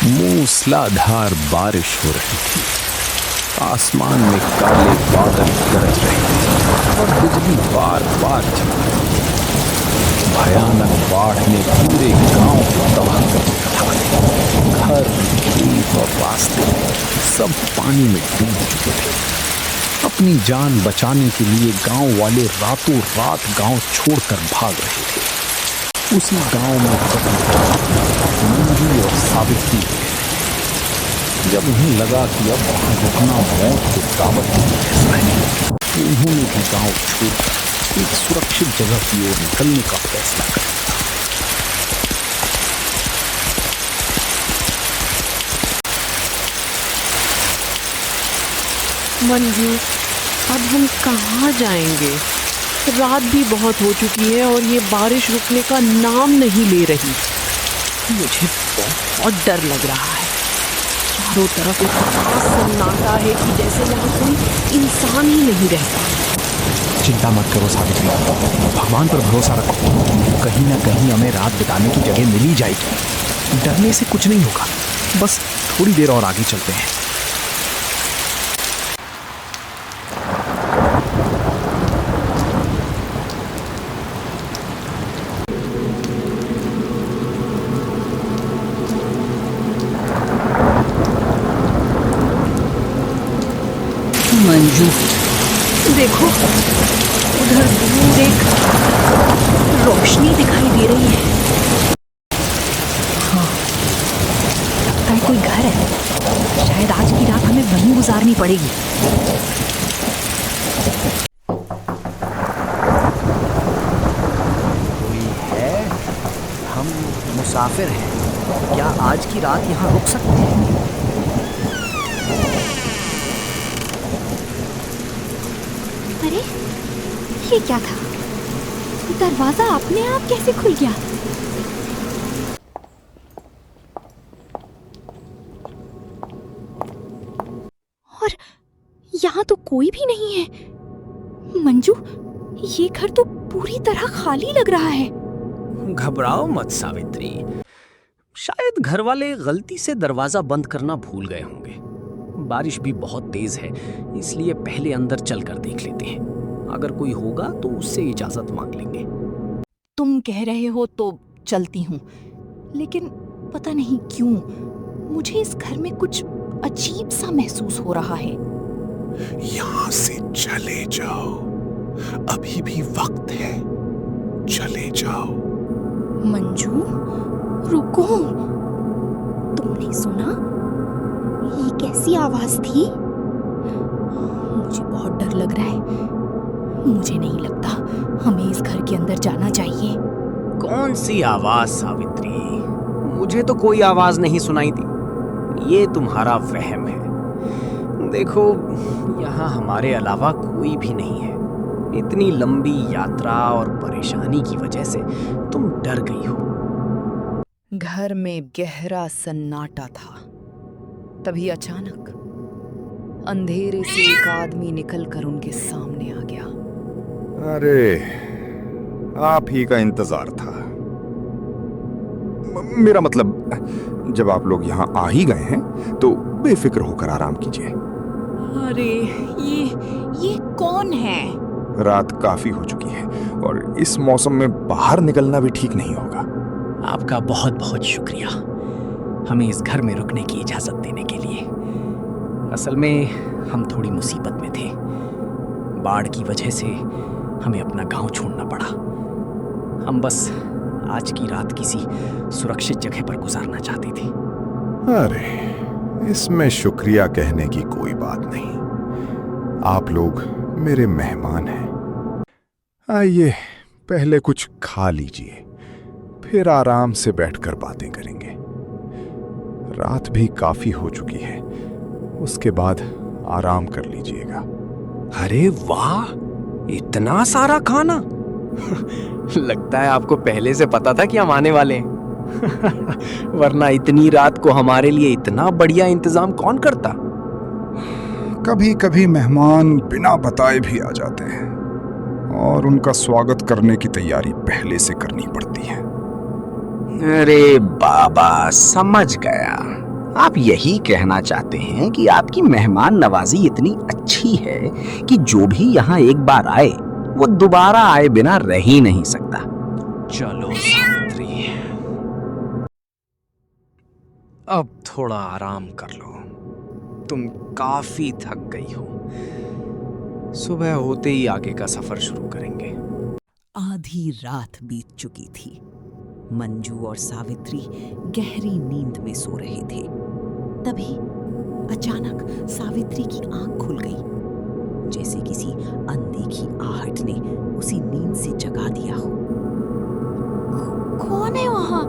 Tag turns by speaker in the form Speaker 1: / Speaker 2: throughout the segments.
Speaker 1: मूसलाधार बारिश हो रही थी। आसमान में काले बादल गरज रहे थे और बिजली बार बार चमक रही थी। भयानक बाढ़ ने पूरे गांव को तबाह कर दिया था। घर, खेत और रास्ते सब पानी में डूब चुके थे। अपनी जान बचाने के लिए गांव वाले रातों रात गांव छोड़कर भाग रहे थे। उसी गांव में मंजू और सावित्री रहे थे। जब उन्हें लगा कि अब वहां रुकना मौत को दावत देने जैसा है, तो उन्होंने भी गांव छोड़कर एक सुरक्षित जगह की ओर निकलने का फैसला कर लिया।
Speaker 2: मंजू, अब हम कहाँ जाएंगे? रात भी बहुत हो चुकी है और ये बारिश रुकने का नाम नहीं ले रही। मुझे बहुत डर लग रहा है। चारों तरफ इतना सन्नाटा है कि जैसे यहाँ कोई इंसान ही नहीं रहता।
Speaker 3: चिंता मत करो सावित्री, भगवान पर भरोसा रखो। कहीं ना कहीं हमें रात बिताने की जगह मिल ही जाएगी। डरने से कुछ नहीं होगा, बस थोड़ी देर और आगे चलते हैं।
Speaker 2: मंजू, देखो उधर दूर एक रोशनी दिखाई दे रही है। हाँ, लगता है कोई घर है। शायद आज की रात हमें वहीं गुजारनी पड़ेगी।
Speaker 3: कोई है? हम मुसाफिर हैं। क्या आज की रात यहाँ रुक सकते हैं?
Speaker 4: अरे, ये क्या था? दरवाजा अपने आप कैसे खुल गया? और यहाँ तो कोई भी नहीं है। मंजू, ये घर तो पूरी तरह खाली लग रहा है।
Speaker 5: घबराओ मत सावित्री, शायद घर वाले गलती से दरवाजा बंद करना भूल गए होंगे। बारिश भी बहुत तेज है, इसलिए पहले अंदर चलकर देख लेते हैं। अगर कोई होगा तो उससे इजाजत मांग लेंगे।
Speaker 6: तुम कह रहे हो तो चलती हूँ, लेकिन पता नहीं क्यों मुझे इस घर में कुछ अजीब सा महसूस हो रहा है।
Speaker 7: यहाँ से चले जाओ, अभी भी वक्त है, चले जाओ।
Speaker 4: मंजू, रुको। तुमने सुना? ये कैसी आवाज थी?
Speaker 6: मुझे बहुत डर लग रहा है। मुझे नहीं लगता हमें इस घर के अंदर जाना चाहिए।
Speaker 5: कौन सी आवाज सावित्री? मुझे तो कोई आवाज नहीं सुनाई दी। ये तुम्हारा वहम है। देखो, यहाँ हमारे अलावा कोई भी नहीं है। इतनी लंबी यात्रा और परेशानी की वजह से तुम डर गई हो।
Speaker 6: घर में गहरा सन्नाटा था। तभी अचानक अंधेरे से एक आदमी निकलकर उनके सामने आ गया।
Speaker 7: अरे, आप ही का इंतजार था। मेरा मतलब, जब आप लोग यहाँ आ ही गए हैं तो बेफिक्र होकर आराम कीजिए।
Speaker 6: अरे, ये कौन है?
Speaker 7: रात काफी हो चुकी है और इस मौसम में बाहर निकलना भी ठीक नहीं होगा।
Speaker 5: आपका बहुत बहुत शुक्रिया हमें इस घर में रुकने की इजाजत देने के लिए। असल में हम थोड़ी मुसीबत में थे। बाढ़ की वजह से हमें अपना गांव छोड़ना पड़ा। हम बस आज की रात किसी सुरक्षित जगह पर गुजारना चाहते थे।
Speaker 7: अरे, इसमें शुक्रिया कहने की कोई बात नहीं। आप लोग मेरे मेहमान हैं। आइए, पहले कुछ खा लीजिए, फिर आराम से बैठकर बातें करेंगे। रात भी काफी हो चुकी है, उसके बाद आराम कर लीजिएगा।
Speaker 5: अरे वाह, इतना सारा खाना! लगता है आपको पहले से पता था कि हम आने वाले हैं। वरना इतनी रात को हमारे लिए इतना बढ़िया इंतजाम कौन करता?
Speaker 7: कभी कभी मेहमान बिना बताए भी आ जाते हैं और उनका स्वागत करने की तैयारी पहले से करनी पड़ती है।
Speaker 5: अरे बाबा, समझ गया। आप यही कहना चाहते हैं कि आपकी मेहमान नवाजी इतनी अच्छी है कि जो भी यहाँ एक बार आए वो दोबारा आए बिना रह ही नहीं सकता।
Speaker 3: चलो सावित्री, अब थोड़ा आराम कर लो। तुम काफी थक गई हो। सुबह होते ही आगे का सफर शुरू करेंगे।
Speaker 6: आधी रात बीत चुकी थी। मंजू और सावित्री गहरी नींद में सो रहे थे। तभी अचानक सावित्री की आंख खुल गई, जैसे किसी अनदेखी आहट ने उसी नींद से जगा दिया हो।
Speaker 4: कौन है वहाँ?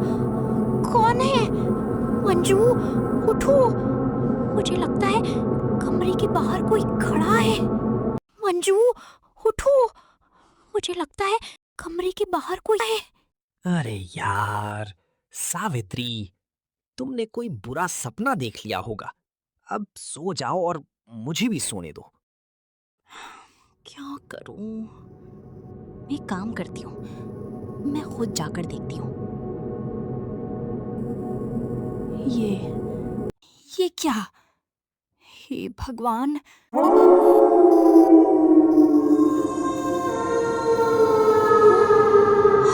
Speaker 4: कौन है? मंजू, उठो। मुझे लगता है कमरे के बाहर कोई खड़ा है। मंजू, उठो। मुझे लगता है कमरे के बाहर कोई है।
Speaker 5: अरे यार सावित्री, तुमने कोई बुरा सपना देख लिया होगा। अब सो जाओ और मुझे भी सोने दो।
Speaker 4: क्या करूं? मैं एक काम करती हूँ, मैं खुद जाकर देखती हूँ। ये क्या? हे भगवान!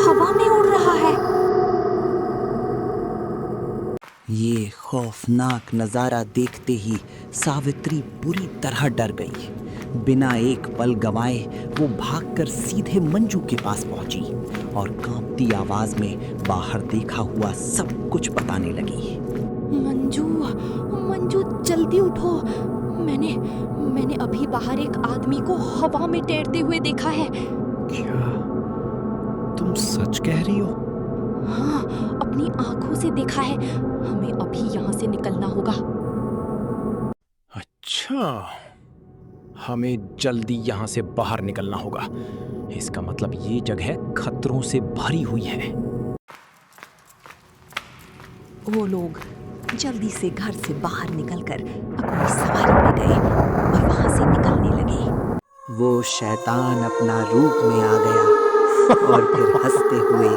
Speaker 4: हवा में उड़ रहा है।
Speaker 6: ये खौफनाक नजारा देखते ही सावित्री बुरी तरह डर गई। बिना एक पल गंवाए वो भागकर सीधे मंजू के पास पहुंची और कांपती आवाज में बाहर देखा हुआ सब कुछ बताने लगी।
Speaker 4: मंजू, मंजू जल्दी उठो। मैंने अभी बाहर एक आदमी को हवा में तैरते हुए देखा है।
Speaker 3: क्या तुम सच कह रही हो?
Speaker 4: हाँ, अपनी आंखों से देखा है। हमें अभी यहाँ से निकलना होगा।
Speaker 3: अच्छा, हमें जल्दी यहाँ से बाहर निकलना होगा। इसका मतलब ये जगह खतरों से भरी हुई है।
Speaker 6: वो लोग जल्दी से घर से बाहर निकलकर अपनी सवारी में गए और वहां से निकलने लगे। वो शैतान अपना रूप में आ गया और फिर हंसते हुए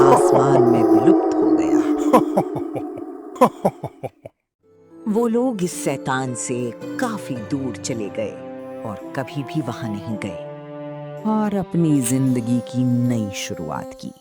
Speaker 6: आसमान में विलुप्त हो गया। वो लोग इस शैतान से काफी दूर चले गए और कभी भी वहां नहीं गए और अपनी जिंदगी की नई शुरुआत की।